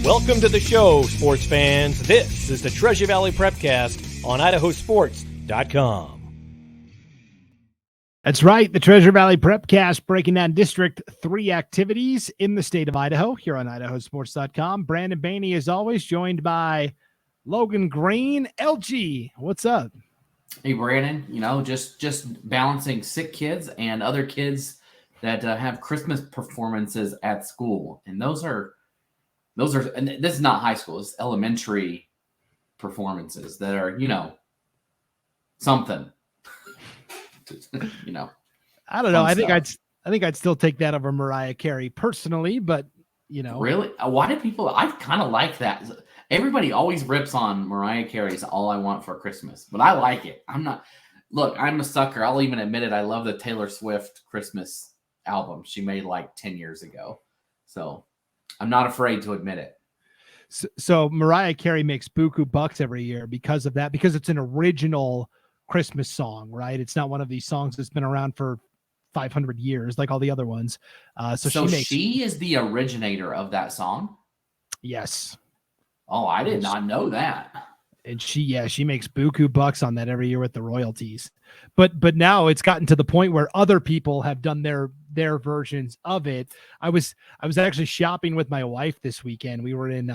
Welcome to the show, sports fans. This is the Treasure Valley Prepcast on IdahoSports.com. That's right, the Treasure Valley Prepcast breaking down District 3 activities in the state of Idaho here on IdahoSports.com. Brandon Baney, as always, joined by Logan Green. LG, what's up? Hey, Brandon, just balancing sick kids and other kids that have Christmas performances at school. And those are, and this is not high school, it's elementary performances that are, something. I don't know. I think I'd still take that over Mariah Carey personally, but Really? Why do people? I kind of like that. Everybody always rips on Mariah Carey's "All I Want for Christmas," but I like it. I'm a sucker. I'll even admit it. I love the Taylor Swift Christmas album she made like 10 years ago. So I'm not afraid to admit it. So Mariah Carey makes buku bucks every year because of that, because it's an original Christmas song, right? It's not one of these songs that's been around for 500 years like all the other ones. So she is the originator of that song? Yes. Oh, I did not know that. And she makes buku bucks on that every year with the royalties. But now it's gotten to the point where other people have done their versions of it. I was actually shopping with my wife this weekend. We were in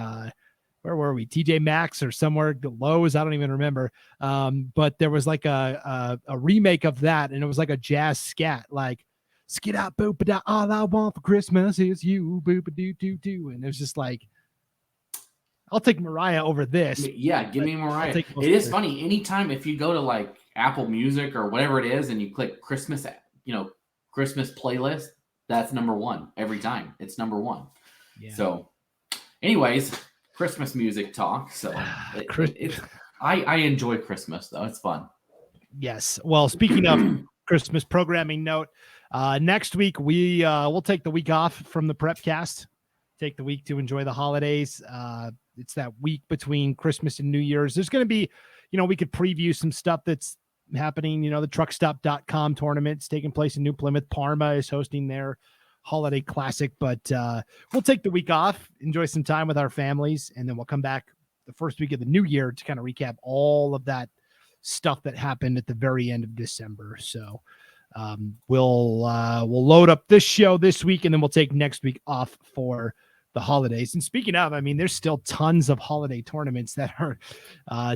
where were we? TJ Maxx or somewhere, Lowe's, I don't even remember. But there was like a remake of that, and it was like a jazz scat, like skid out boop da, all I want for Christmas is you, boop doo doo doo. And it was just like, I'll take Mariah over this. Yeah, give me Mariah. It is funny. Anytime if you go to like Apple Music or whatever it is and you click Christmas, Christmas playlist, that's number one every time. It's number one. Yeah. So anyways, Christmas music talk. So I enjoy Christmas though. It's fun. Yes. Well, speaking of Christmas programming note, next week we'll take the week off from the Prepcast. Take the week to enjoy the holidays. It's that week between Christmas and New Year's. There's going to be, we could preview some stuff that's happening. The truckstop.com tournament's taking place in New Plymouth. Parma is hosting their holiday classic, but we'll take the week off, enjoy some time with our families, and then we'll come back the first week of the new year to kind of recap all of that stuff that happened at the very end of December. So we'll load up this show this week, and then we'll take next week off for the holidays. And speaking of, there's still tons of holiday tournaments that are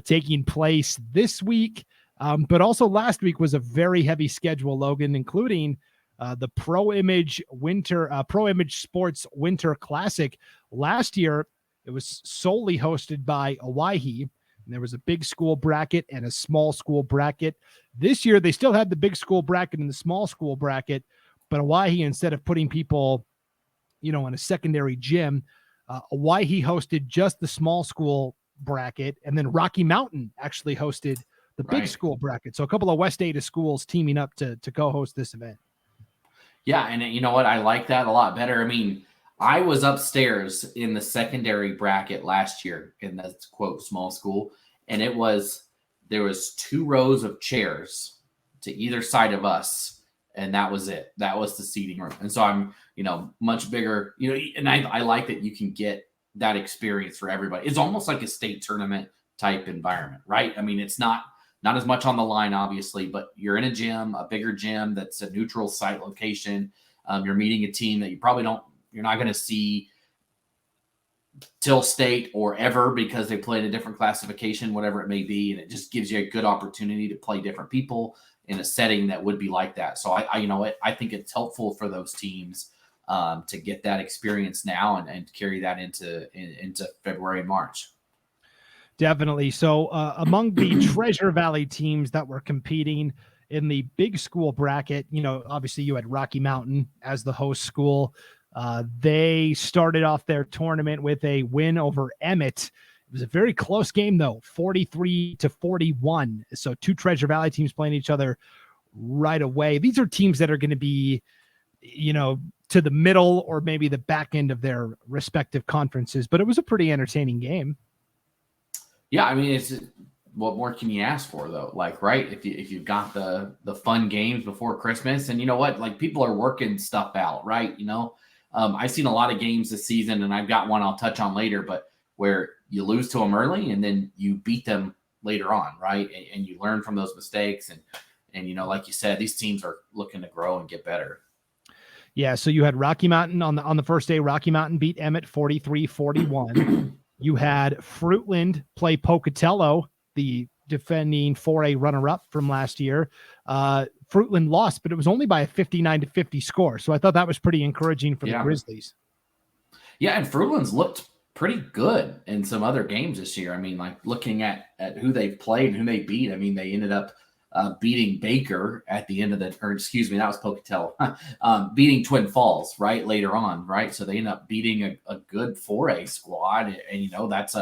taking place this week. But also last week was a very heavy schedule, Logan, including the Pro Image Sports Winter Classic. Last year, it was solely hosted by Owyhee, and there was a big school bracket and a small school bracket. This year, they still had the big school bracket and the small school bracket, but Owyhee, instead of putting people in a secondary gym, Owyhee hosted just the small school bracket, and then Rocky Mountain actually hosted the big school bracket. So a couple of West Ada schools teaming up to co-host this event. Yeah, and you know what? I like that a lot better. I was upstairs in the secondary bracket last year in the quote small school, and there was 2 rows of chairs to either side of us. And that was it. That was the seating room. And so I'm, much bigger, and I like that you can get that experience for everybody. It's almost like a state tournament type environment, right? It's not as much on the line, obviously, but you're in a gym, a bigger gym that's a neutral site location. You're meeting a team that you're not going to see till state or ever because they play in a different classification, whatever it may be. And it just gives you a good opportunity to play different people in a setting that would be like that. So I think it's helpful for those teams to get that experience now and carry that into February and March. Definitely. So among the Treasure Valley teams that were competing in the big school bracket, obviously you had Rocky Mountain as the host school. They started off their tournament with a win over Emmett. It was a very close game, though, 43-41. So 2 Treasure Valley teams playing each other right away. These are teams that are going to be, to the middle or maybe the back end of their respective conferences. But it was a pretty entertaining game. Yeah, it's what more can you ask for, though? Right? If you've got the fun games before Christmas, and you know what, people are working stuff out, right? I've seen a lot of games this season, and I've got one I'll touch on later, but where you lose to them early and then you beat them later on, right? And you learn from those mistakes. And like you said, these teams are looking to grow and get better. Yeah, so you had Rocky Mountain on the first day. Rocky Mountain beat Emmett 43-41. You had Fruitland play Pocatello, the defending 4A runner-up from last year. Fruitland lost, but it was only by a 59-50 score. So I thought that was pretty encouraging for the Grizzlies. Yeah, and Fruitland's looked pretty good in some other games this year. I mean, like looking at who they've played and who they beat. I mean, they ended up beating Baker at the end of that was Pocatello, beating Twin Falls right later on, right? So they end up beating a good 4A squad, and that's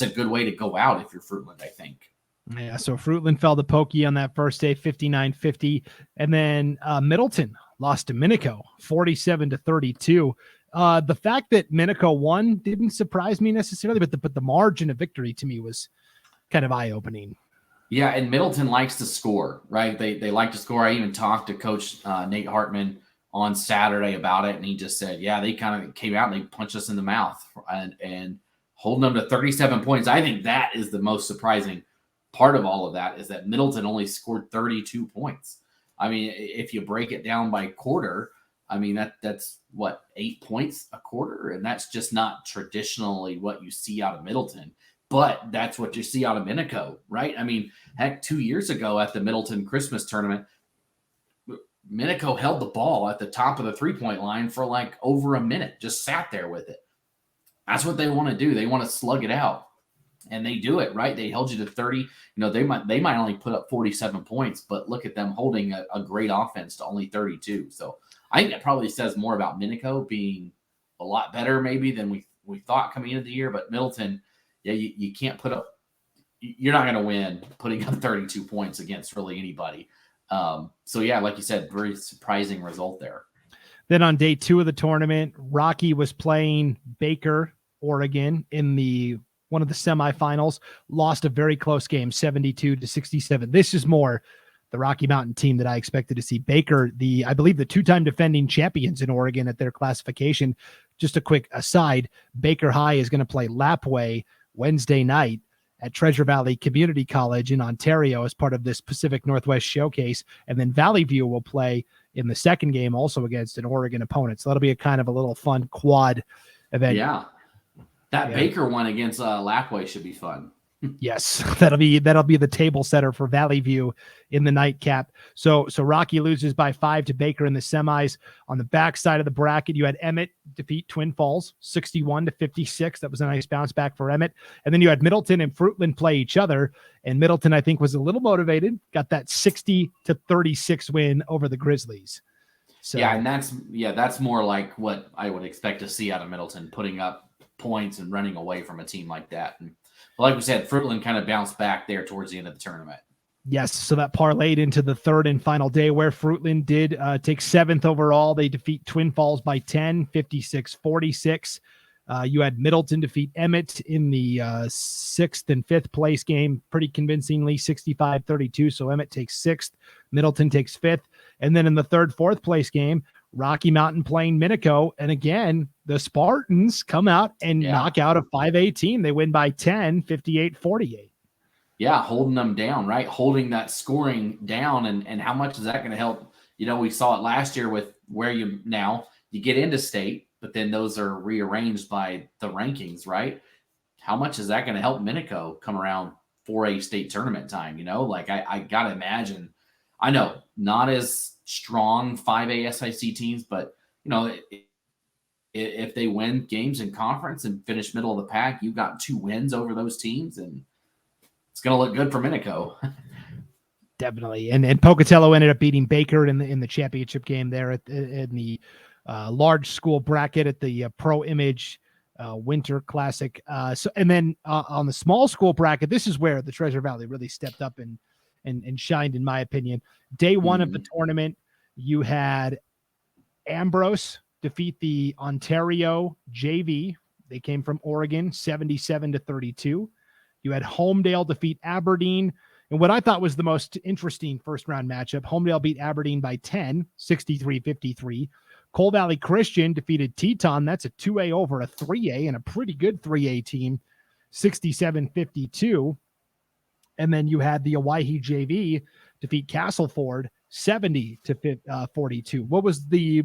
a good way to go out if you're Fruitland, I think. Yeah, so Fruitland fell to Pokey on that first day, 59-50, and then Middleton lost to Minico, 47-32. The fact that Minico won didn't surprise me necessarily, but the margin of victory to me was kind of eye-opening. Yeah, and Middleton likes to score, right? They like to score. I even talked to Coach Nate Hartman on Saturday about it, and he just said, yeah, they kind of came out and they punched us in the mouth and holding them to 37 points. I think that is the most surprising part of all of that, is that Middleton only scored 32 points. I mean, if you break it down by quarter, I mean, that's what, 8 points a quarter? And that's just not traditionally what you see out of Middleton. But that's what you see out of Minico, right? I mean, heck, 2 years ago at the Middleton Christmas tournament, Minico held the ball at the top of the three-point line for like over a minute, just sat there with it. That's what they want to do. They want to slug it out. And they do it, right? They held you to 30. They might only put up 47 points, but look at them holding a great offense to only 32. So I think that probably says more about Minico being a lot better maybe than we thought coming into the year. But Middleton, yeah, you can't put up – you're not going to win putting up 32 points against really anybody. So, yeah, like you said, very surprising result there. Then on day 2 of the tournament, Rocky was playing Baker, Oregon, in one of the semifinals, lost a very close game, 72-67. This is more the Rocky Mountain team that I expected to see. Baker, I believe the 2-time defending champions in Oregon at their classification. Just a quick aside, Baker High is going to play Lapway Wednesday night at Treasure Valley Community College in Ontario as part of this Pacific Northwest Showcase. And then Valley View will play in the second game also against an Oregon opponent. So that'll be a kind of a little fun quad event. Yeah. That Baker one against Lapway should be fun. Yes, that'll be the table setter for Valley View in the nightcap. So Rocky loses by 5 to Baker in the semis. On the backside of the bracket, you had Emmett defeat Twin Falls 61-56. That was a nice bounce back for Emmett. And then you had Middleton and Fruitland play each other. And Middleton, I think, was a little motivated, got that 60-36 win over the Grizzlies. So yeah, and that's more like what I would expect to see out of Middleton, putting up points and running away from a team like that. And like we said, Fruitland kind of bounced back there towards the end of the tournament. Yes, so that parlayed into the third and final day where Fruitland did take 7th overall. They defeat Twin Falls by 10, 56-46. You had Middleton defeat Emmett in the 6th and 5th place game pretty convincingly, 65-32. So Emmett takes 6th, Middleton takes 5th. And then in the 3rd, 4th place game, Rocky Mountain playing Minico. And again, the Spartans come out and knock out a 5A team. They win by 10, 58-48. Yeah, holding them down, right? Holding that scoring down. And how much is that going to help? We saw it last year with where you get into state, but then those are rearranged by the rankings, right? How much is that going to help Minico come around 4A state tournament time? I got to imagine, I know not as strong 5A SIC teams, but if they win games in conference and finish middle of the pack, you've got 2 wins over those teams, and it's going to look good for Minico. Definitely. And Pocatello ended up beating Baker in the championship game there in the large school bracket at the Pro Image Winter Classic. And then on the small school bracket, this is where the Treasure Valley really stepped up and shined, in my opinion. Day 1 of the tournament, you had Ambrose defeat the Ontario JV. They came from Oregon, 77-32. You had Homedale defeat Aberdeen. And what I thought was the most interesting first round matchup, Homedale beat Aberdeen by 10, 63-53. Coal Valley Christian defeated Teton. That's a 2A over a 3A, and a pretty good 3A team, 67-52. And then you had the Owyhee JV defeat Castleford 70-42. What was the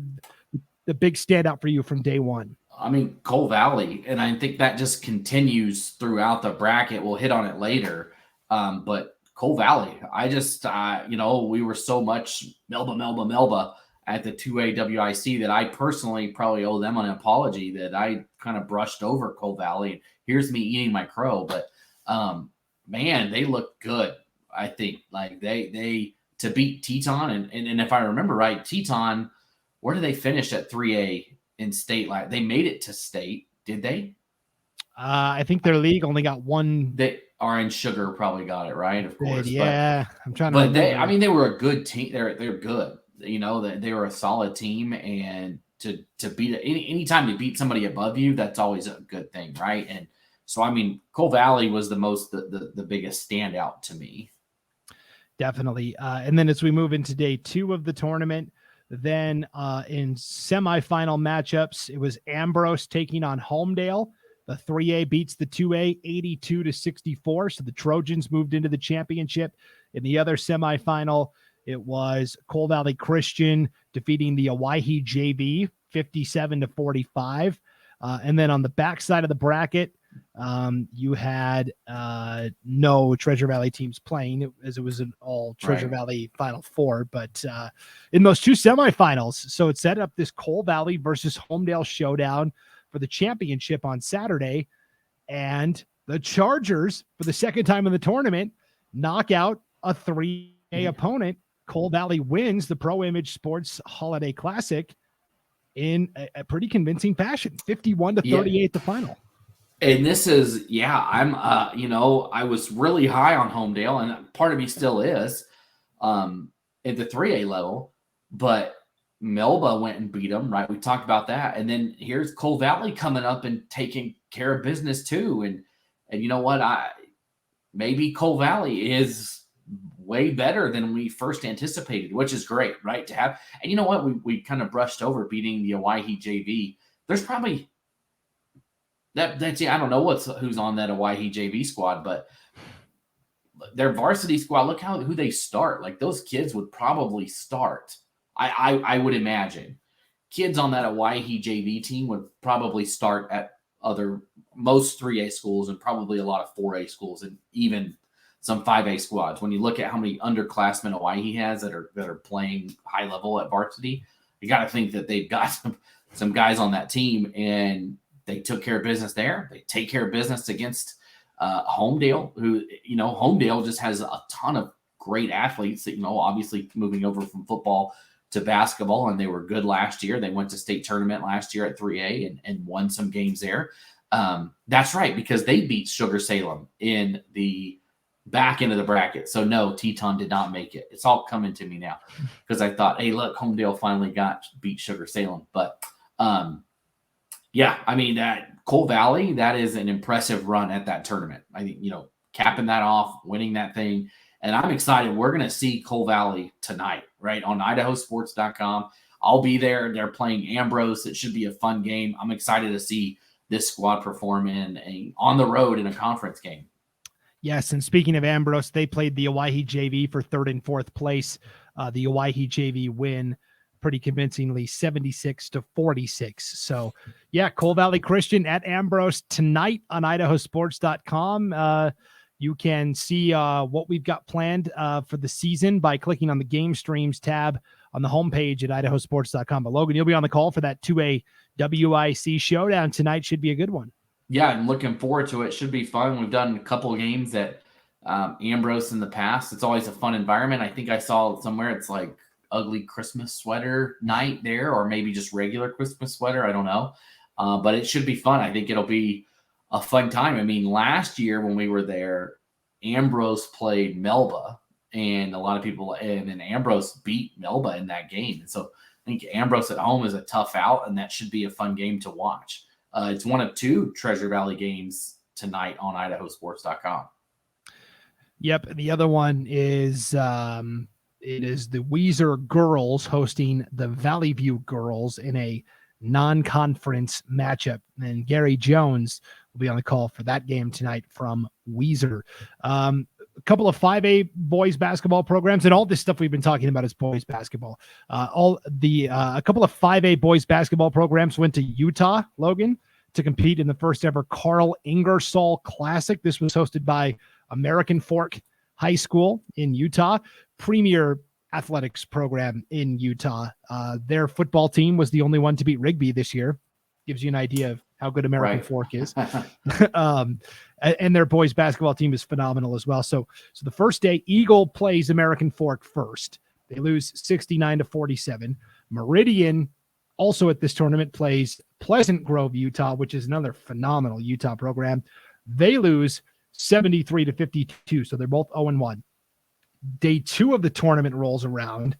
big standout for you from day one? I mean, Coal Valley, and I think that just continues throughout the bracket. We'll hit on it later. But Coal Valley, I just, we were so much Melba at the 2A WIC that I personally probably owe them an apology that I kind of brushed over Coal Valley. Here's me eating my crow. But, man, they look good. I think like they to beat Teton. And if I remember right, Teton, where did they finish at 3A in state? Like they made it to state, did they? I think their league only got one. They Orange Sugar probably got it right, of course. Yeah, I'm trying to. But they were a good team. They're good. They were a solid team, and to beat anytime you beat somebody above you, that's always a good thing, right? And so Coal Valley was the biggest standout to me. Definitely. And then as we move into day 2 of the tournament, then in semifinal matchups, it was Ambrose taking on Homedale. The 3A beats the 2A 82-64. So the Trojans moved into the championship. In the other semifinal, it was Coal Valley Christian defeating the Owyhee JV 57-45. And then on the backside of the bracket, you had no Treasure Valley teams playing, as it was an all Treasure Valley Final Four. But in those 2 semifinals, so it set up this Coal Valley versus Homedale showdown for the championship on Saturday. And the Chargers, for the second time in the tournament, knock out a 3A opponent. Coal Valley wins the Pro Image Sports Holiday Classic in a pretty convincing fashion, 51-38 the final. And this is, I was really high on Homedale, and part of me still is at the 3A level, but Melba went and beat them, right? We talked about that. And then here's Coal Valley coming up and taking care of business too. And you know what? Maybe Coal Valley is way better than we first anticipated, which is great, right? To have, and you know what? We kind of brushed over beating the Owyhee JV. There's probably that's I don't know who's on that Owyhee JV squad, but their varsity squad, look who they start. Like those kids would probably start. I would imagine kids on that Owyhee JV team would probably start at most 3A schools and probably a lot of 4A schools and even some 5A squads. When you look at how many underclassmen Owyhee has that are playing high level at varsity, you got to think that they've got some guys on that team, and they took care of business there. They take care of business against Homedale, who, Homedale just has a ton of great athletes that, obviously moving over from football to basketball, and they were good last year. They went to state tournament last year at 3A and won some games there. That's right, because they beat Sugar Salem in the back end of the bracket. So no, Teton did not make it. It's all coming to me now because I thought, hey, look, Homedale finally beat Sugar Salem. But that Coal Valley, that is an impressive run at that tournament. I think, capping that off, winning that thing. And I'm excited. We're going to see Coal Valley tonight, right, on IdahoSports.com. I'll be there. They're playing Ambrose. It should be a fun game. I'm excited to see this squad perform on the road in a conference game. Yes, and speaking of Ambrose, they played the Owyhee JV for 3rd and 4th place. The Owyhee JV win pretty convincingly, 76-46. So, Coal Valley Christian at Ambrose tonight on IdahoSports.com. You can see what we've got planned for the season by clicking on the Game Streams tab on the homepage at IdahoSports.com. But Logan, you'll be on the call for that 2A WIC showdown tonight. Should be a good one. Yeah, I'm looking forward to it. Should be fun. We've done a couple of games at Ambrose in the past. It's always a fun environment. I think I saw somewhere it's like ugly Christmas sweater night there, or maybe just regular Christmas sweater. I don't know. But it should be fun. I think it'll be a fun time. I mean, last year when we were there, Ambrose played Melba, and a lot of people, and then Ambrose beat Melba in that game. And so I think Ambrose at home is a tough out, and that should be a fun game to watch. It's one of 2 Treasure Valley games tonight on IdahoSports.com. Yep. The other one is it is the Weezer girls hosting the Valley View girls in a non-conference matchup. And Gary Jones will be on the call for that game tonight from Weezer. A couple of 5A boys basketball programs, and all this stuff we've been talking about is boys basketball. A couple of 5A boys basketball programs went to Utah, Logan, to compete in the first ever Carl Ingersoll Classic. This was hosted by American Fork High School in Utah, premier athletics program in Utah. Their football team was the only one to beat Rigby this year. Gives you an idea of how good American Fork is. And their boys basketball team is phenomenal as well. So the first day, Eagle plays American Fork first. They lose 69-47. Meridian, also at this tournament, plays Pleasant Grove, Utah, which is another phenomenal Utah program. They lose 73-52. So they're both 0-1. Day 2 of the tournament rolls around.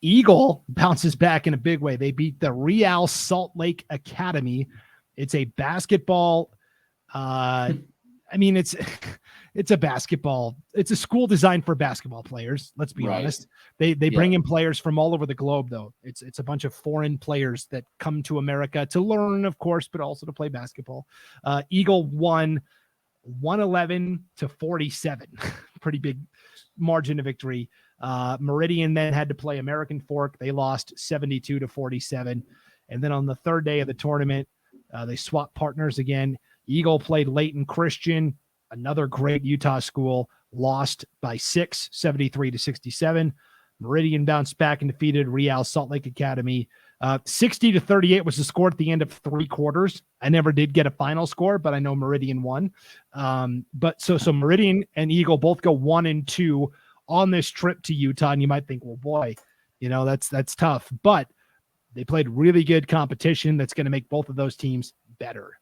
Eagle bounces back in a big way. They beat the Real Salt Lake Academy. It's a basketball. It's a basketball. It's a school designed for basketball players. Let's be honest. They bring in players from all over the globe, though. It's a bunch of foreign players that come to America to learn, of course, but also to play basketball. Eagle won 111-47. Pretty big margin of victory. Meridian then had to play American Fork. They lost 72-47. And then on the third day of the tournament, they swapped partners again. Eagle played Layton Christian, another great Utah school, lost by 6, 73-67. Meridian bounced back and defeated Real Salt Lake Academy. 60-38 was the score at the end of 3 quarters. I never did get a final score, but I know Meridian won. So Meridian and Eagle both go 1-2 on this trip to Utah. And you might think, well, boy, that's tough. But they played really good competition that's going to make both of those teams better.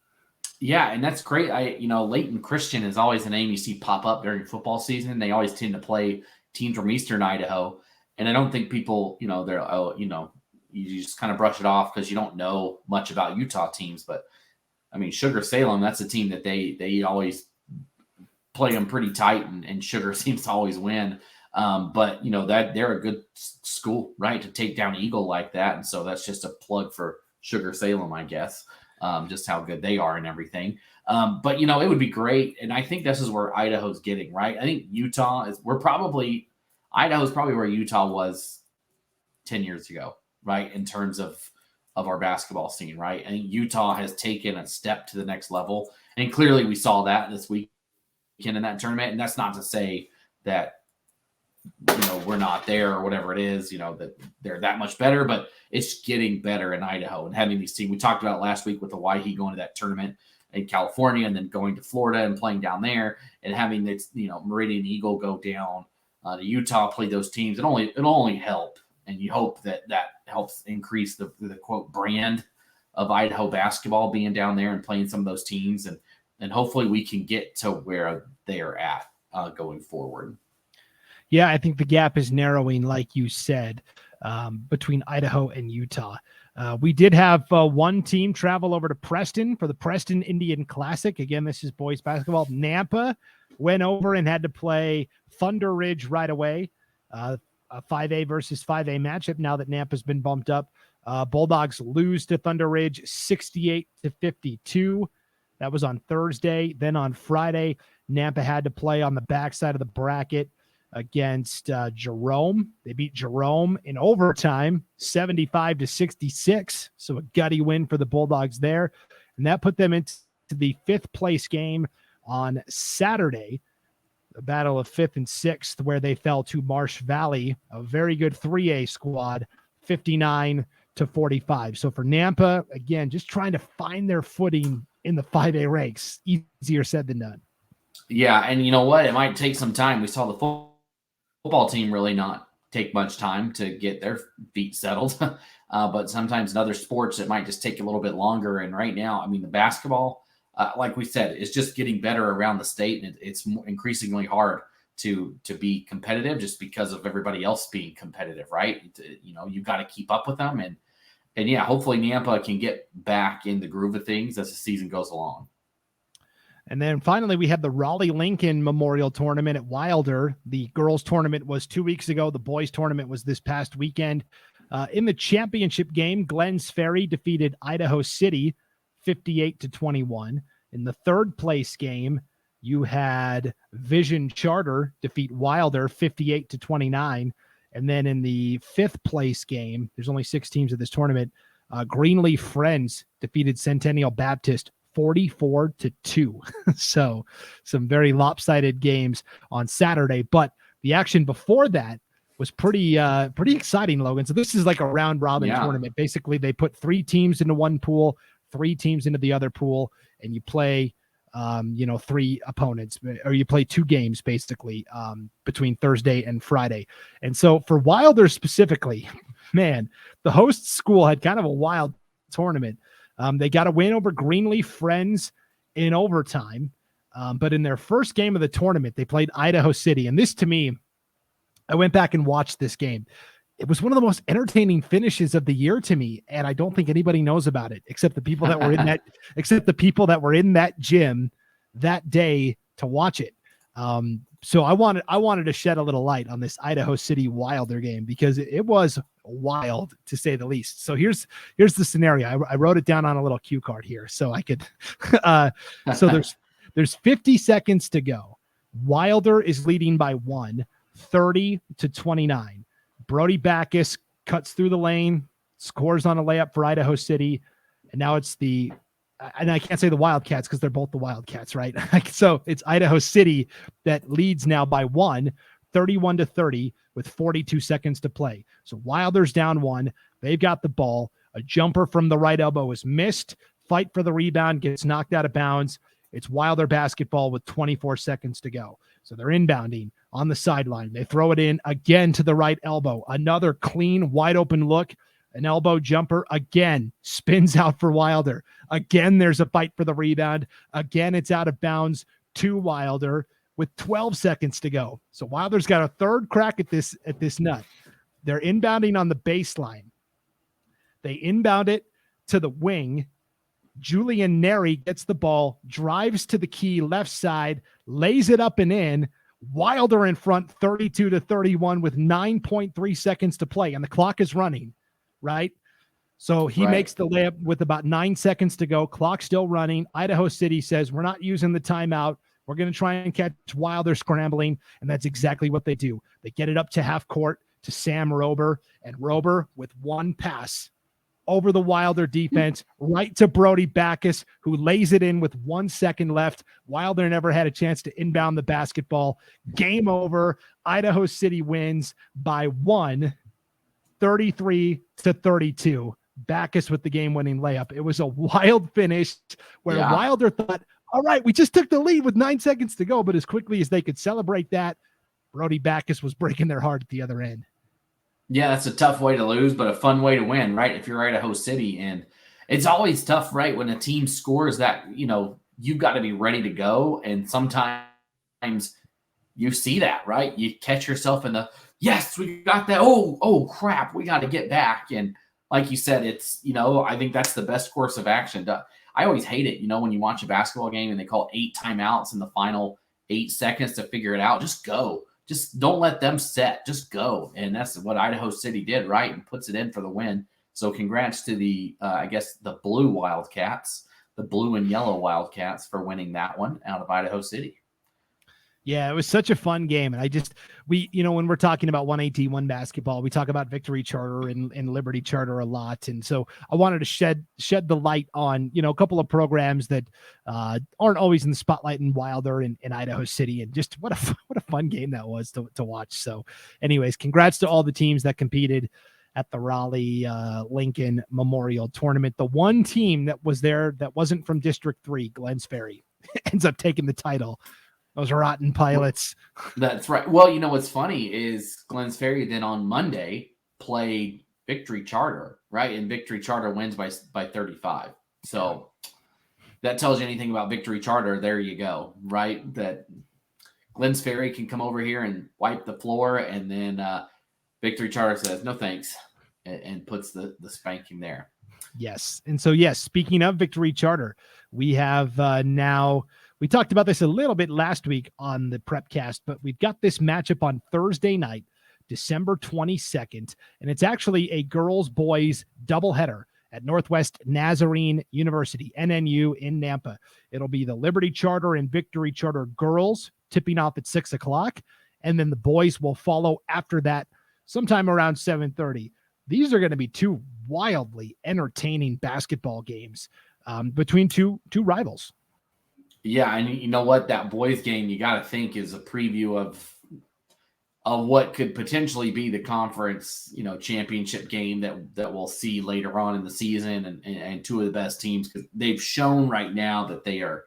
Yeah, and that's great. Layton Christian is always a name you see pop up during football season. They always tend to play teams from Eastern Idaho. And I don't think people, you just kind of brush it off because you don't know much about Utah teams. But I mean, Sugar Salem, that's a team that they always play them pretty tight, and Sugar seems to always win. But that they're a good school, right, to take down Eagle like that. And so that's just a plug for Sugar Salem, I guess, just how good they are and everything. But it would be great. And I think this is where Idaho's getting, right? I think Idaho is probably where Utah was 10 years ago, right? In terms of our basketball scene, right? I think Utah has taken a step to the next level. And clearly we saw that this weekend in that tournament. And that's not to say that, we're not there or whatever it is, that they're that much better, but it's getting better in Idaho and having these teams. We talked about last week with the Owyhee going to that tournament in California and then going to Florida and playing down there and having this, Meridian Eagle go down to Utah, play those teams. It'll only help. And you hope that helps increase the quote brand of Idaho basketball being down there and playing some of those teams. And hopefully we can get to where they are at going forward. Yeah, I think the gap is narrowing, like you said, between Idaho and Utah. We did have one team travel over to Preston for the Preston Indian Classic. Again, this is boys basketball. Nampa went over and had to play Thunder Ridge right away. A 5A versus 5A matchup now that Nampa's been bumped up. Bulldogs lose to Thunder Ridge 68-52. That was on Thursday. Then on Friday, Nampa had to play on the backside of the bracket against Jerome. They beat Jerome in overtime 75-66. So a gutty win for the Bulldogs there. And that put them into the 5th place game on Saturday, the battle of 5th and 6th, where they fell to Marsh Valley, a very good 3A squad, 59-45. So for Nampa, again, just trying to find their footing in the 5A ranks. Easier said than done. Yeah, and you know what? It might take some time. We saw the football team really not take much time to get their feet settled. But sometimes in other sports, it might just take a little bit longer. And right now, I mean, the basketball, like we said, is just getting better around the state. And it's increasingly hard to be competitive just because of everybody else being competitive, right? You've got to keep up with them. And yeah, hopefully Nampa can get back in the groove of things as the season goes along. And then finally, we had the Raleigh-Lincoln Memorial Tournament at Wilder. The girls' tournament was 2 weeks ago. The boys' tournament was this past weekend. In the championship game, Glens Ferry defeated Idaho City 58-21. In the third place game, you had Vision Charter defeat Wilder 58-29. And then in the fifth place game, there's only 6 teams of this tournament, Greenleaf Friends defeated Centennial Baptist 44-2. So some very lopsided games on Saturday, but the action before that was pretty exciting, Logan. So this is like a round robin tournament. Basically, they put 3 teams into one pool, 3 teams into the other pool, and you play 3 opponents, or you play 2 games basically between Thursday and Friday. And so for Wilder specifically, man, the host school had kind of a wild tournament. They got a win over Greenleaf Friends in overtime. But in their first game of the tournament, they played Idaho City. And this, to me, I went back and watched this game. It was one of the most entertaining finishes of the year to me. And I don't think anybody knows about it except the people that were in that gym that day to watch it. So I wanted to shed a little light on this Idaho City Wilder game because it was wild, to say the least. So here's the scenario. I wrote it down on a little cue card here so I could. So there's 50 seconds to go. Wilder is leading by 1, 30-29. Brody Backus cuts through the lane, scores on a layup for Idaho City, and now it's and I can't say the Wildcats because they're both the Wildcats, right? So it's Idaho City that leads now by 1, 31-30 with 42 seconds to play. So Wilder's down 1. They've got the ball. A jumper from the right elbow is missed. Fight for the rebound, gets knocked out of bounds. It's Wilder basketball with 24 seconds to go. So they're inbounding on the sideline. They throw it in again to the right elbow. Another clean, wide open look. An elbow jumper again spins out for Wilder. Again, there's a fight for the rebound. Again, it's out of bounds to Wilder with 12 seconds to go. So Wilder's got a third crack at this nut. They're inbounding on the baseline. They inbound it to the wing. Julian Neri gets the ball, drives to the key left side, lays it up and in. Wilder in front 32-31 with 9.3 seconds to play, and the clock is running, right? So he makes the layup with about 9 seconds to go. Clock still running. Idaho City says, we're not using the timeout. We're going to try and catch Wilder scrambling, and that's exactly what they do. They get it up to half court to Sam Rober, and Rober with one pass over the Wilder defense, right to Brody Backus, who lays it in with 1 second left. Wilder never had a chance to inbound the basketball. Game over. Idaho City wins by 1, 33-32. Backus with the game-winning layup. It was a wild finish where Wilder thought, all right, we just took the lead with 9 seconds to go, but as quickly as they could celebrate that, Brody Backus was breaking their heart at the other end. Yeah, that's a tough way to lose, but a fun way to win, right? If you're Idaho City. And it's always tough, right? When a team scores that, you've got to be ready to go. And sometimes you see that, right? You catch yourself in yes, we got that. Oh, crap, we got to get back. And like you said, it's, I think that's the best course of action. I always hate it, when you watch a basketball game and they call 8 timeouts in the final 8 seconds to figure it out. Just go. Just don't let them set. Just go. And that's what Idaho City did, right? And puts it in for the win. So congrats to the blue Wildcats, the blue and yellow Wildcats for winning that one out of Idaho City. Yeah, it was such a fun game. And when we're talking about 1AT1 basketball, we talk about Victory Charter and Liberty Charter a lot. And so I wanted to shed the light on, a couple of programs that aren't always in the spotlight in Wilder and Idaho City. And just what a fun game that was to watch. So anyways, congrats to all the teams that competed at the Raleigh Lincoln Memorial Tournament. The one team that was there that wasn't from District 3, Glens Ferry, ends up taking the title. Those rotten pilots. That's right. Well, what's funny is Glens Ferry then on Monday played Victory Charter, right? And Victory Charter wins by 35. So that tells you anything about Victory Charter. There you go, right? That Glens Ferry can come over here and wipe the floor, and then Victory Charter says, no thanks, and puts the spanking there. Yes. And so, yes, speaking of Victory Charter, we have now We talked about this a little bit last week on the Prepcast, but we've got this matchup on Thursday night, December 22nd, and it's actually a girls-boys doubleheader at Northwest Nazarene University, NNU in Nampa. It'll be the Liberty Charter and Victory Charter girls tipping off at 6 o'clock, and then the boys will follow after that sometime around 7:30. These are going to be two wildly entertaining basketball games between two rivals. Yeah, and you know what? That boys game, you got to think, is a preview of what could potentially be the conference, championship game that we'll see later on in the season, and two of the best teams, because they've shown right now that they are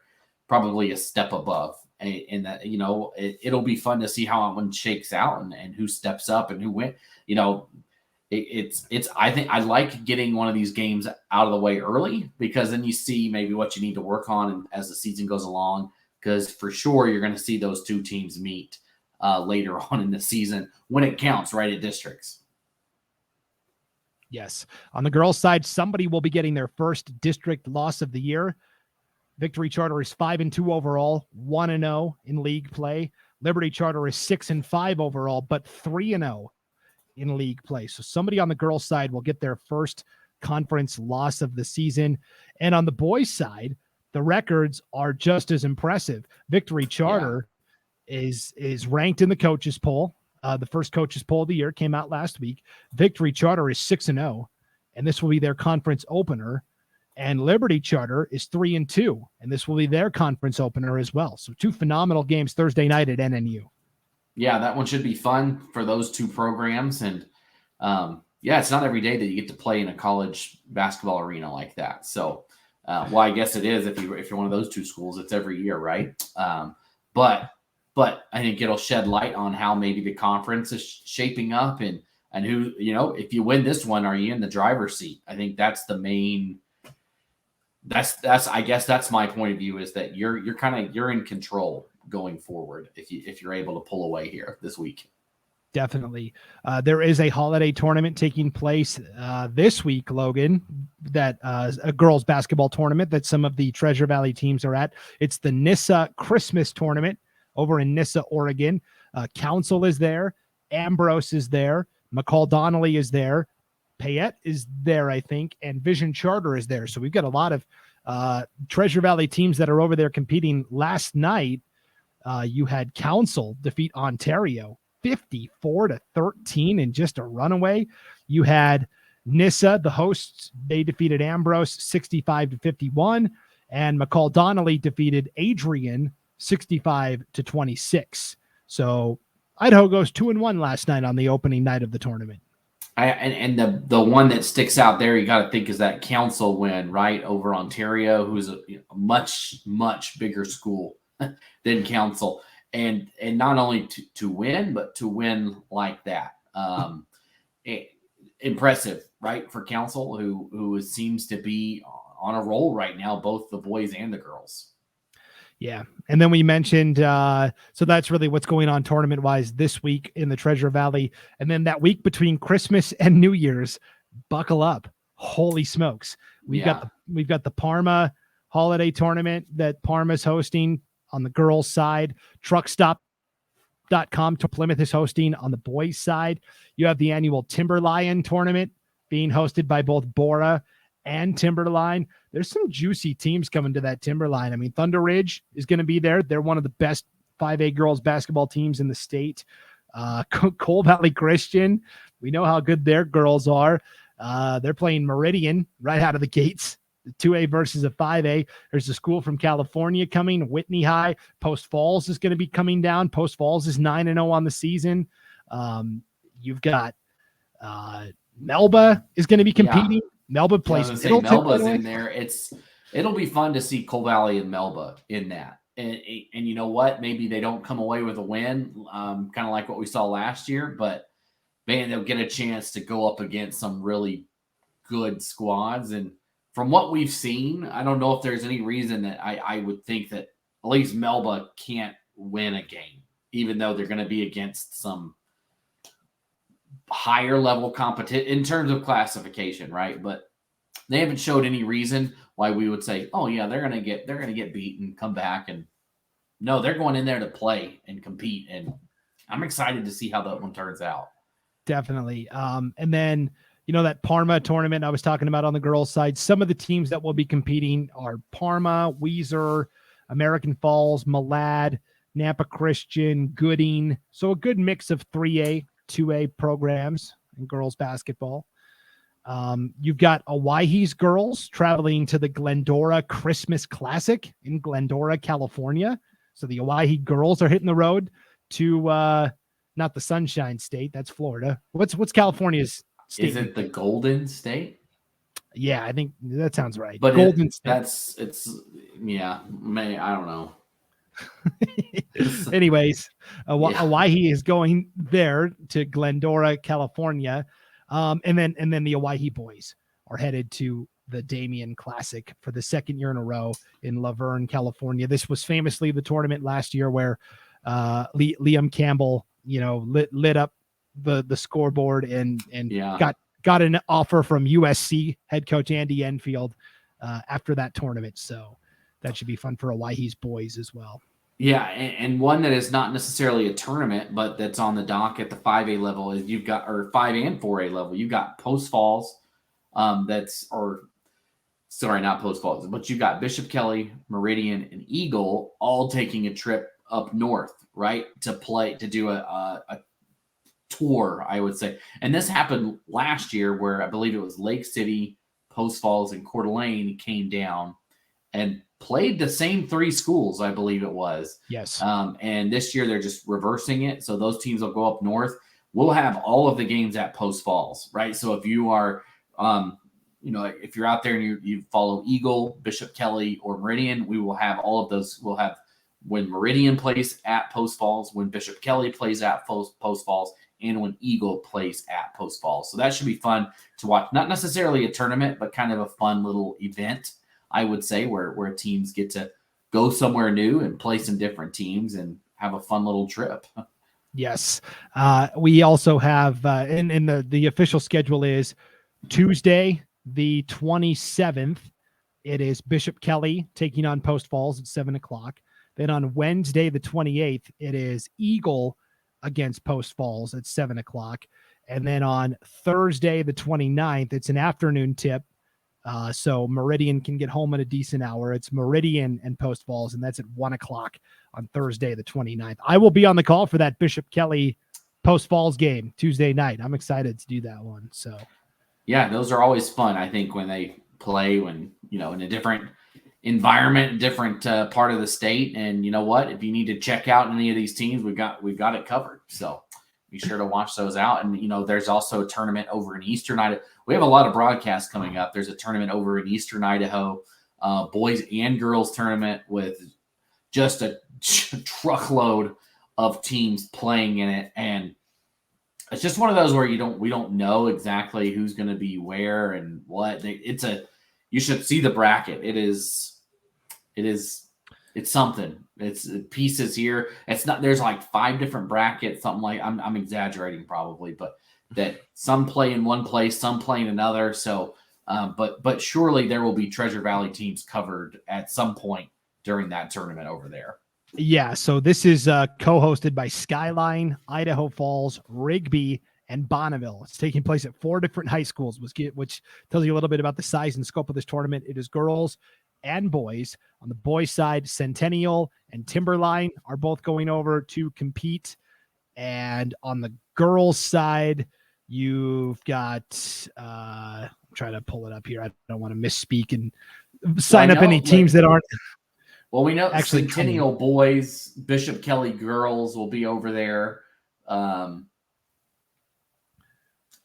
probably a step above, and that it'll be fun to see how one shakes out and who steps up and who went. I think I like getting one of these games out of the way early, because then you see maybe what you need to work on as the season goes along, because for sure you're going to see those two teams meet later on in the season when it counts, right, at districts. Yes. On the girls' side, somebody will be getting their first district loss of the year. Victory Charter is 5-2 overall, 1-0 in league play. Liberty Charter is 6-5 overall, but 3-0 in league play. So somebody on the girls' side will get their first conference loss of the season. And on the boys' side, the records are just as impressive. Victory Charter is ranked in the coaches poll. The first coaches poll of the year came out last week. Victory Charter is 6-0, and this will be their conference opener. And Liberty Charter is 3-2, and this will be their conference opener as well. So two phenomenal games Thursday night at NNU. Yeah, that one should be fun for those two programs. And it's not every day that you get to play in a college basketball arena like that. So, I guess it is if you're one of those two schools. It's every year, right? But I think it'll shed light on how maybe the conference is shaping up, and who, if you win this one, are you in the driver's seat? I think that's the main. I guess that's my point of view, is that you're in control going forward if you're able to pull away here this week. Definitely. There is a holiday tournament taking place this week, Logan, that a girls basketball tournament that some of the Treasure Valley teams are at. It's the Nissa Christmas tournament over in Nissa, Oregon. Council is there. Ambrose is there. McCall Donnelly is there. Payette is there, I think, and Vision Charter is there. So we've got a lot of Treasure Valley teams that are over there competing. Last night, you had Council defeat Ontario 54-13 in just a runaway. You had Nissa, the hosts, they defeated Ambrose 65-51, and McCall Donnelly defeated Adrian 65-26. So Idaho goes 2-1 last night on the opening night of the tournament. And the one that sticks out there, you got to think, is that Council win, right, over Ontario, who's a much, much bigger school than Council. And not only to win, but to win like that. Impressive, right, for Council, who seems to be on a roll right now, both the boys and the girls. Yeah. And then we mentioned, so that's really what's going on tournament-wise this week in the Treasure Valley. And then that week between Christmas and New Year's, buckle up. Holy smokes. We've got the Parma holiday tournament that Parma's hosting on the girls' side. Truckstop.com to Plymouth is hosting on the boys' side. You have the annual TimberLion Tournament being hosted by both Bora and TimberLion. There's some juicy teams coming to that TimberLion. I mean, Thunder Ridge is going to be there. They're one of the best 5A girls basketball teams in the state. Coal Valley Christian, we know how good their girls are. They're playing Meridian right out of the gates. The 2A versus a 5A. There's a school from California coming, Whitney High. Post Falls is going to be coming down. Post Falls is 9-0 on the season. You've got Melba is going to be competing. Yeah. Melba plays. Melba's in there. It'll be fun to see Coal Valley and Melba in that. And you know what? Maybe they don't come away with a win, kind of like what we saw last year. But man, they'll get a chance to go up against some really good squads. And from what we've seen, I don't know if there's any reason that I would think that at least Melba can't win a game, even though they're going to be against some higher level competition in terms of classification, right? But they haven't showed any reason why we would say, oh yeah, they're gonna get beaten, come back and No, they're going in there to play and compete, and I'm excited to see how that one turns out. Definitely. And then, that Parma tournament I was talking about on the girls' side, some of the teams that will be competing are Parma, Weiser, American Falls, Malad, Nampa Christian, Gooding. So a good mix of 3A, 2A programs in girls basketball. You've got Owyhee's girls traveling to the Glendora Christmas Classic in Glendora, California. So the Owyhee girls are hitting the road to not the Sunshine State. That's Florida. What's California's state? Is it the Golden State? Yeah, I think that sounds right. But Golden State. I don't know. Anyways, Owyhee is going there to Glendora, California. And then the Owyhee boys are headed to the Damien Classic for the second year in a row in Laverne, California. This was famously the tournament last year where Liam Campbell, lit up the scoreboard and got an offer from USC head coach Andy Enfield after that tournament. So that should be fun for Owyhee's boys as well. Yeah, and one that is not necessarily a tournament, but that's on the dock at the 5A level is you've got, or 5 and 4A level, you've got Post Falls, not Post Falls, but you've got Bishop Kelly, Meridian, and Eagle all taking a trip up north, right, to do a tour, I would say. And this happened last year where I believe it was Lake City, Post Falls, and Coeur d'Alene came down and played the same 3 schools, I believe it was. Yes. And this year they're just reversing it. So those teams will go up north. We'll have all of the games at Post Falls, right? So if you are, if you're out there and you follow Eagle, Bishop Kelly, or Meridian, we will have all of those. We'll have when Meridian plays at Post Falls, when Bishop Kelly plays at Post Falls, and when Eagle plays at Post Falls. So that should be fun to watch. Not necessarily a tournament, but kind of a fun little event, I would say, where teams get to go somewhere new and play some different teams and have a fun little trip. Yes. We also have, and the official schedule is Tuesday, the 27th. It is Bishop Kelly taking on Post Falls at 7:00. Then on Wednesday, the 28th, it is Eagle against Post Falls at 7:00. And then on Thursday, the 29th, it's an afternoon tip. So Meridian can get home at a decent hour. It's Meridian and Post Falls, and that's at 1:00 on Thursday, the 29th. I will be on the call for that Bishop Kelly Post Falls game Tuesday night. I'm excited to do that one. So, yeah, those are always fun. I think when they play, in a different environment, different part of the state. And you know what? If you need to check out any of these teams, we've got it covered. So be sure to watch those out. And there's also a tournament over in Eastern Idaho. We have a lot of broadcasts coming up. There's a tournament over in Eastern Idaho, boys and girls tournament with just a truckload of teams playing in it. And it's just one of those where we don't know exactly who's going to be where and what. You should see the bracket. It's something. It's pieces here. It's not, there's like 5 different brackets, something like, I'm exaggerating probably, but that some play in one place, some play in another. So, but surely there will be Treasure Valley teams covered at some point during that tournament over there. Yeah. So this is co-hosted by Skyline, Idaho Falls, Rigby, and Bonneville. It's taking place at 4 different high schools, which tells you a little bit about the size and scope of this tournament. It is girls and boys. On the boys' side, Centennial and TimberLion are both going over to compete. And on the girls' side, you've got, I'm trying to pull it up here. I don't want to misspeak and sign up any teams that aren't. Well, we know actually Centennial boys, Bishop Kelly girls will be over there.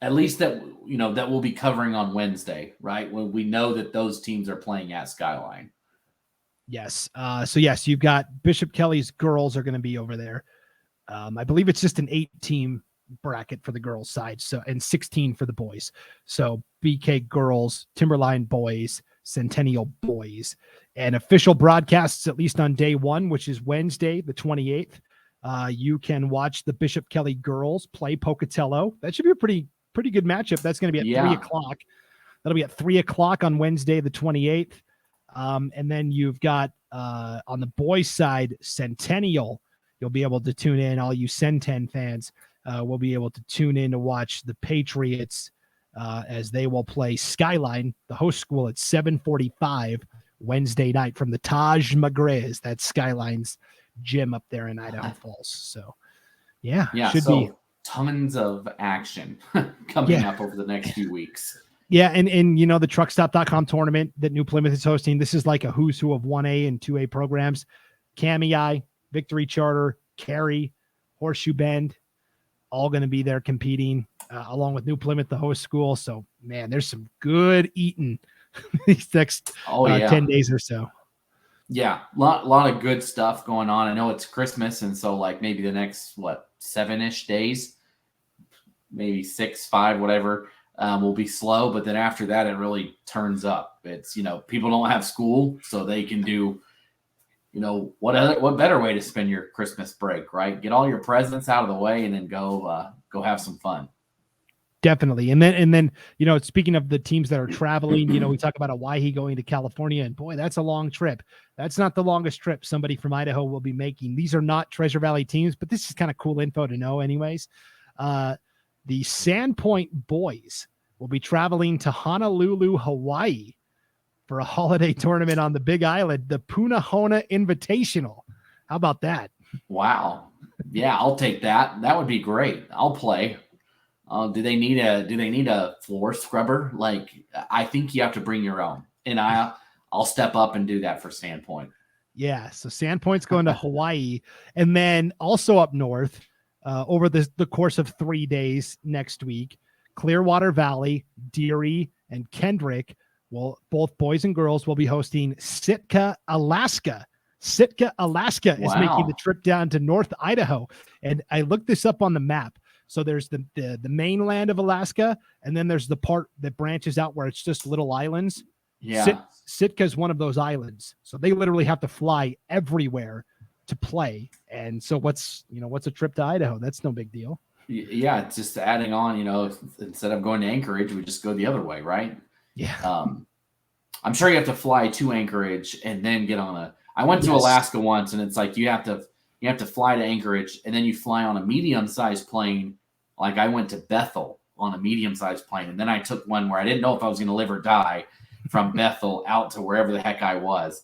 At least that we'll be covering on Wednesday, right? When we know that those teams are playing at Skyline. Yes. So yes, you've got Bishop Kelly's girls are going to be over there. I believe it's just an 8-team bracket for the girls side. So, and 16 for the boys. So BK girls, TimberLion boys, Centennial boys, and official broadcasts, at least on day 1, which is Wednesday, the 28th. You can watch the Bishop Kelly girls play Pocatello. That should be a pretty good matchup. That's going to be at 3:00. That'll be at 3:00 on Wednesday, the 28th. And then you've got On the boys' side, Centennial, you'll be able to tune in. All you Centen fans will be able to tune in to watch the Patriots as they will play Skyline, the host school, at 7:45 Wednesday night from the Taj Maghrez. That's Skyline's gym up there in Idaho Falls. So, yeah, should be tons of action coming up over the next few weeks. Yeah, and the truckstop.com tournament that New Plymouth is hosting, this is like a who's who of 1A and 2A programs. Camei, Victory Charter, Cary, Horseshoe Bend, all going to be there competing along with New Plymouth, the host school. So, man, there's some good eating these next 10 days or so. Yeah, lot of good stuff going on. I know it's Christmas, and so like maybe the next 7-ish days, maybe 6, 5, whatever, will be slow. But then after that, it really turns up. It's people don't have school, so they can do what better way to spend your Christmas break, right? Get all your presents out of the way, and then go have some fun. Definitely. And then, speaking of the teams that are traveling, we talk about Owyhee going to California, and boy, that's a long trip. That's not the longest trip somebody from Idaho will be making. These are not Treasure Valley teams, but this is kind of cool info to know anyways. The Sandpoint boys will be traveling to Honolulu, Hawaii for a holiday tournament on the Big Island, the Punahona Invitational. How about that? Wow. Yeah, I'll take that. That would be great. I'll play. Do they need a floor scrubber? Like, I think you have to bring your own, and I'll step up and do that for Sandpoint. Yeah. So Sandpoint's going to Hawaii, and then also up north over the course of 3 days next week, Clearwater Valley, Deary, and Kendrick both boys and girls will be hosting Sitka, Alaska. Sitka, Alaska is making the trip down to North Idaho, and I looked this up on the map. So there's the mainland of Alaska, and then there's the part that branches out where it's just little islands. Yeah. Sitka is one of those islands. So they literally have to fly everywhere to play. And so what's a trip to Idaho? That's no big deal. Yeah, it's just adding on, instead of going to Anchorage, we just go the other way, right? Yeah. I'm sure you have to fly to Anchorage and then get on I went to Alaska once, and it's like you have to fly to Anchorage, and then you fly on a medium-sized plane. Like I went to Bethel on a medium-sized plane, and then I took one where I didn't know if I was going to live or die from Bethel out to wherever the heck I was.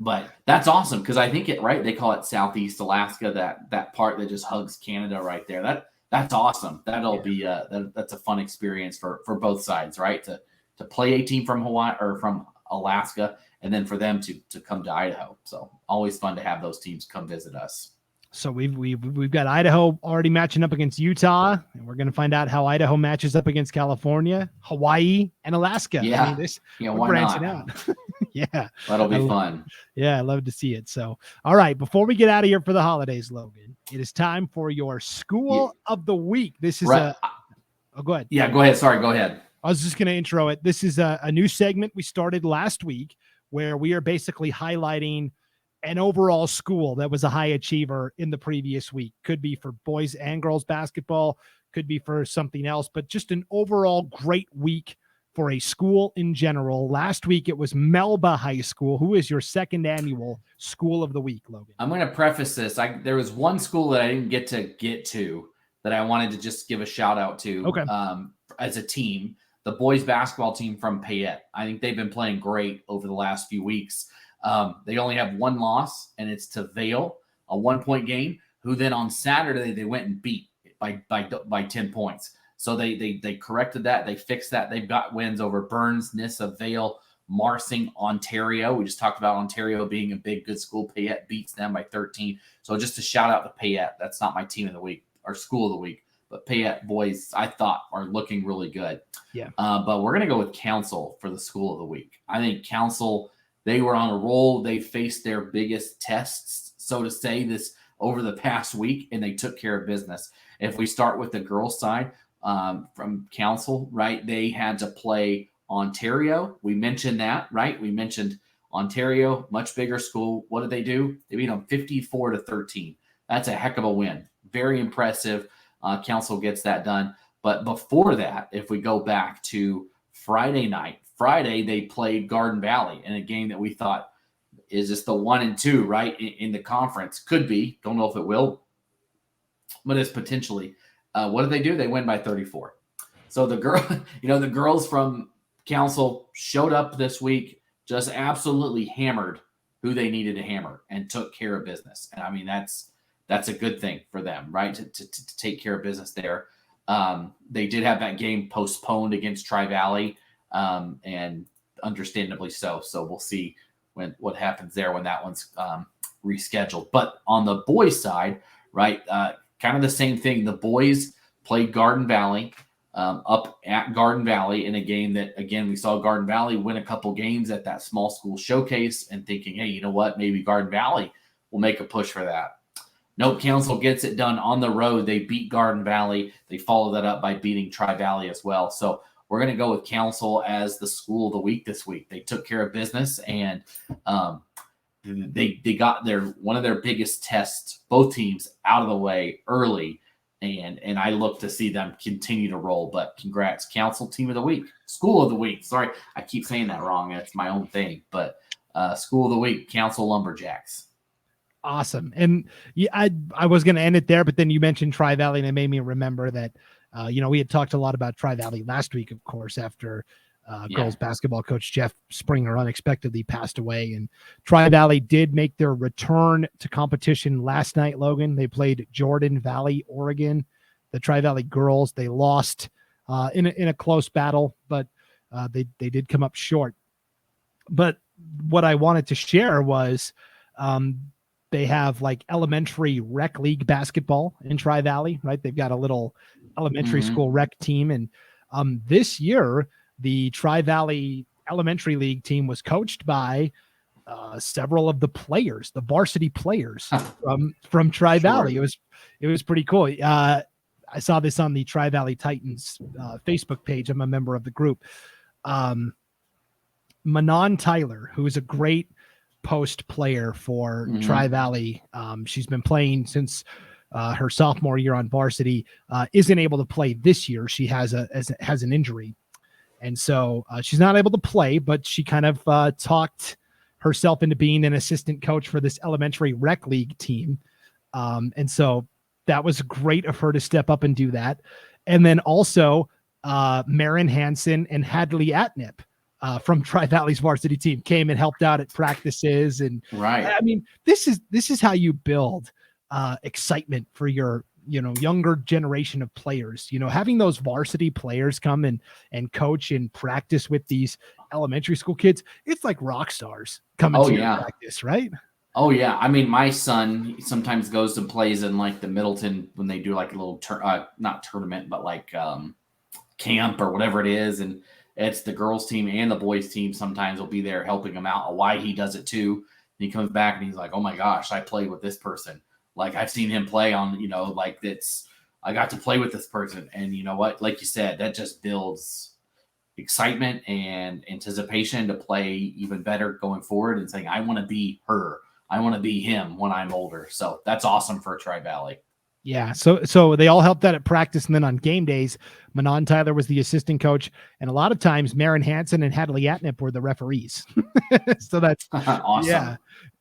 But that's awesome because I think they call it Southeast Alaska, that part that just hugs Canada right there. That's awesome. That'll be that's a fun experience for both sides, right? To play a team from Hawaii or from Alaska, and then for them to come to Idaho. So always fun to have those teams come visit us. So we've got Idaho already matching up against Utah, and we're going to find out how Idaho matches up against California, Hawaii, and Alaska. Yeah, we're branching out. Yeah, that'll be fun. Yeah, I love to see it. So, all right, before we get out of here for the holidays, Logan, it is time for your School of the Week. This is go ahead. Yeah, go ahead. Sorry, go ahead. I was just going to intro it. This is a new segment we started last week where we are basically highlighting an overall school that was a high achiever in the previous week. Could be for boys and girls basketball, could be for something else, but just an overall great week for a school in general. Last week, it was Melba High School. Who is your second annual School of the Week, Logan? I'm going to preface this. There was one school that I didn't get to that I wanted to just give a shout out to. Okay. As a team, the boys basketball team from Payette. I think they've been playing great over the last few weeks. They only have one loss, and it's to Vail, a 1-point game, who then on Saturday they went and beat by 10 points. So they corrected that. They fixed that. They've got wins over Burns, Nissa, Vail, Marsing, Ontario. We just talked about Ontario being a big, good school. Payette beats them by 13. So just a shout out to Payette. That's not my team of the week or school of the week, but Payette boys, I thought, are looking really good. Yeah. But we're going to go with Council for the school of the week. I think Council, they were on a roll. They faced their biggest tests, so to say, this over the past week, and they took care of business. If we start with the girls' side, from Council, right, they had to play Ontario. We mentioned that, right? We mentioned Ontario, much bigger school. What did they do? They beat them 54-13. That's a heck of a win. Very impressive. Council gets that done. But before that, if we go back to Friday night, they played Garden Valley in a game that we thought is this the 1 and 2, right, in the conference? Could be. Don't know if it will, but it's potentially. What do? They win by 34. So the girls from Council showed up this week, just absolutely hammered who they needed to hammer and took care of business. And I mean, that's a good thing for them, right? To take care of business there. They did have that game postponed against Tri-Valley, and understandably so. So we'll see what happens there when that one's rescheduled. But on the boys' side, right, kind of the same thing. The boys played Garden Valley up at Garden Valley in a game that, again, we saw Garden Valley win a couple games at that small school showcase and thinking, hey, you know what, maybe Garden Valley will make a push for that. Nope, Council gets it done on the road. They beat Garden Valley. They follow that up by beating Tri-Valley as well. So we're going to go with Council as the school of the week this week. They took care of business, and they got one of their biggest tests, both teams, out of the way early. And I look to see them continue to roll. But congrats, Council team of the week, school of the week. Sorry, I keep saying that wrong. That's my own thing. But school of the week, Council Lumberjacks. Awesome. And yeah, I was going to end it there, but then you mentioned Tri-Valley, and it made me remember that, we had talked a lot about Tri-Valley last week, of course, after girls basketball coach Jeff Springer unexpectedly passed away. And Tri-Valley did make their return to competition last night, Logan. They played Jordan Valley, Oregon. The Tri-Valley girls, they lost in a close battle, but they did come up short. But what I wanted to share was they have like elementary rec league basketball in Tri-Valley, right? They've got a little elementary school rec team. And this year, the Tri-Valley elementary league team was coached by several of the players, the varsity players from Tri-Valley. Sure. It was pretty cool. I saw this on the Tri-Valley Titans Facebook page. I'm a member of the group. Manon Tyler, who is a great post player for Tri-Valley. She's been playing since her sophomore year on varsity, isn't able to play this year. She has an injury. And so she's not able to play, but she kind of talked herself into being an assistant coach for this elementary rec league team. And so that was great of her to step up and do that. And then also Marin Hansen and Hadley Atnip from Tri-Valley's varsity team came and helped out at practices. And right. I mean, this is how you build excitement for your, younger generation of players, having those varsity players come and coach and practice with these elementary school kids. It's like rock stars coming to your practice, right? Oh yeah. I mean, my son sometimes goes and plays in like the Middleton when they do like a little, not tournament, but like camp or whatever it is. And it's the girls team and the boys team sometimes will be there helping him out. Owyhee does it too. And he comes back and he's like, oh my gosh, I played with this person. Like I've seen him play on, like I got to play with this person. And you know what, like you said, that just builds excitement and anticipation to play even better going forward and saying, I want to be her. I want to be him when I'm older. So that's awesome for Tri-Valley. Yeah. So they all helped out at practice. And then on game days, Manon Tyler was the assistant coach. And a lot of times Marin Hansen and Hadley Atnip were the referees. So that's awesome.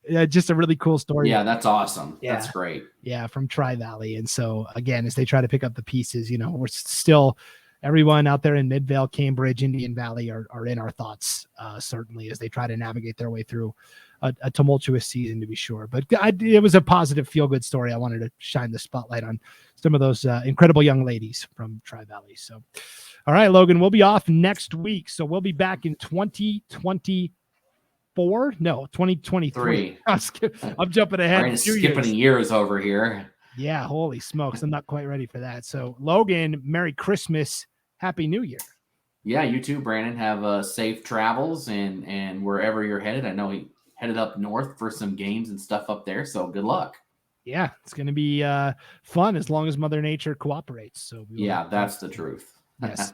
Yeah. Just a really cool story. Yeah. That's awesome. Yeah. That's great. Yeah. From Tri-Valley. And so again, as they try to pick up the pieces, we're still, everyone out there in Midvale, Cambridge, Indian Valley are in our thoughts, certainly as they try to navigate their way through a tumultuous season, to be sure. But it was a positive, feel-good story. I wanted to shine the spotlight on some of those incredible young ladies from Tri-Valley. So, all right, Logan, we'll be off next week. So we'll be back in 2024. No, 2023. I'm jumping ahead. We're skipping years over here. Yeah, holy smokes. I'm not quite ready for that. So, Logan, Merry Christmas. Happy New Year. Yeah, you too, Brandon. Have safe travels and wherever you're headed. I know he headed up north for some games and stuff up there. So good luck. Yeah, it's going to be fun as long as Mother Nature cooperates. So that's the truth. Yes.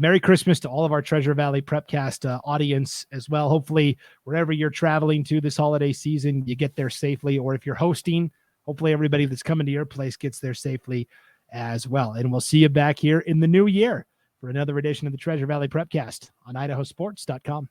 Merry Christmas to all of our Treasure Valley Prepcast audience as well. Hopefully, wherever you're traveling to this holiday season, you get there safely. Or if you're hosting, hopefully everybody that's coming to your place gets there safely as well. And we'll see you back here in the new year for another edition of the Treasure Valley Prepcast on IdahoSports.com.